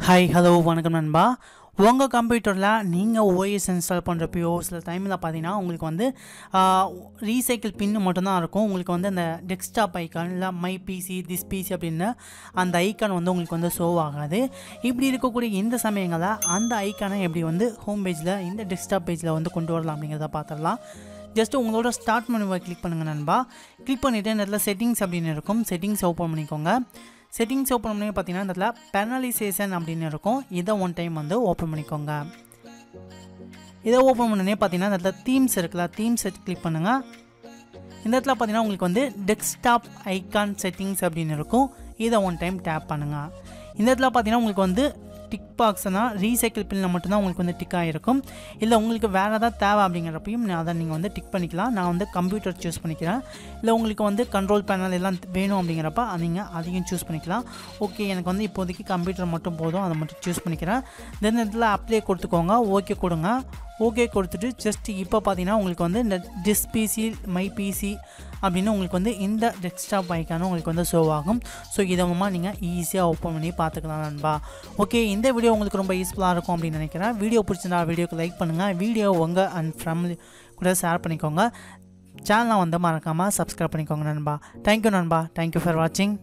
Hi hello வணக்கம் நண்பா. உங்கள் கம்ப்யூட்டரில் நீங்கள் ஓஎஸ் இன்ஸ்டால் பண்ணுறப்போ சில டைமில் பார்த்தீங்கன்னா உங்களுக்கு வந்து ரீசைக்கிள் பின்னு மட்டும்தான் இருக்கும். உங்களுக்கு வந்து அந்த டெஸ்க்டாப் ஐக்கான் இல்லை மை பிசி திஸ் பிசி அப்படின்னு அந்த ஐக்கான் வந்து உங்களுக்கு வந்து ஷோ ஆகாது. இப்படி இருக்கக்கூடிய இந்த சமயங்களில் அந்த ஐக்கானை எப்படி வந்து ஹோம் பேஜில் இந்த டெஸ்க்டாப் பேஜில் வந்து கொண்டு வரலாம் அப்படிங்கிறத பார்த்துடலாம். ஜஸ்ட்டு உங்களோட ஸ்டார்ட் மெனுவை கிளிக் பண்ணுங்கள் நண்பா. கிளிக் பண்ணிவிட்டு இந்த இடத்துல செட்டிங்ஸ் அப்படின்னு இருக்கும். செட்டிங்ஸ் ஓப்பன் பண்ணிக்கோங்க. செட்டிங்ஸ் ஓப்பன் பண்ணி பார்த்தீங்கன்னா இந்த இடத்துல பெனலைசேஷன் அப்படின்னு இருக்கும். இதை ஒன் டைம் வந்து ஓப்பன் பண்ணிக்கோங்க. இதை ஓப்பன் பண்ணனே பார்த்தீங்கன்னா இந்த இடத்துல தீம்ஸ் இருக்குல்ல, தீம்ஸ் கிளிக் பண்ணுங்கள். இந்த இடத்துல பார்த்தீங்கன்னா உங்களுக்கு வந்து டெஸ்க்டாப் ஐகான் செட்டிங்ஸ் அப்படின்னு இருக்கும். இதை ஒன் டைம் டேப் பண்ணுங்கள். இந்த இடத்துல பார்த்தீங்கன்னா உங்களுக்கு வந்து டிக் பாக்ஸ்னால் ரீசைக்கிள் பின்னில் மட்டும்தான் உங்களுக்கு வந்து டிக் ஆகிருக்கும். இல்லை உங்களுக்கு வேறு ஏதாவது தேவை அப்படிங்கிறப்பையும் அதை நீங்கள் வந்து டிக் பண்ணிக்கலாம். நான் வந்து கம்ப்யூட்டர் சூஸ் பண்ணிக்கிறேன். இல்லை உங்களுக்கு வந்து கண்ட்ரோல் பேனல் எல்லாம் வேணும் அப்படிங்கிறப்ப நீங்கள் அதையும் சூஸ் பண்ணிக்கலாம். ஓகே, எனக்கு வந்து இப்போதைக்கு கம்ப்யூட்டர் மட்டும் போதும், அதை மட்டும் சூஸ் பண்ணிக்கிறேன். தென் இதில் அப்ளை கொடுத்துக்கோங்க. ஓகே கொடுங்க. ஓகே கொடுத்துட்டு ஜஸ்ட் இப்போ பார்த்தீங்கன்னா உங்களுக்கு வந்து இந்த டிஸ் பிசி மை பிசி அப்படின்னு உங்களுக்கு வந்து இந்த டெஸ்க்டாப் ஐக்கானும் உங்களுக்கு வந்து ஷோ ஆகும். ஸோ இதமாக நீங்கள் ஈஸியாக ஓப்பன் பண்ணி பார்த்துக்கலாம் நண்பா. ஓகே, இந்த வீடியோ உங்களுக்கு ரொம்ப யூஸ்ஃபுல்லாக இருக்கும் அப்படின்னு நினைக்கிறேன். வீடியோ பிடிச்சிருந்தா வீடியோக்கு லைக் பண்ணுங்கள். வீடியோ உங்கள் அண்ட் ஃபேமிலி கூட ஷேர் பண்ணிக்கோங்க. சேனலை வந்து மறக்காமல் சப்ஸ்கிரைப் பண்ணிக்கோங்க நண்பா. தேங்க்யூ நண்பா. தேங்க்யூ ஃபார் வாட்சிங்.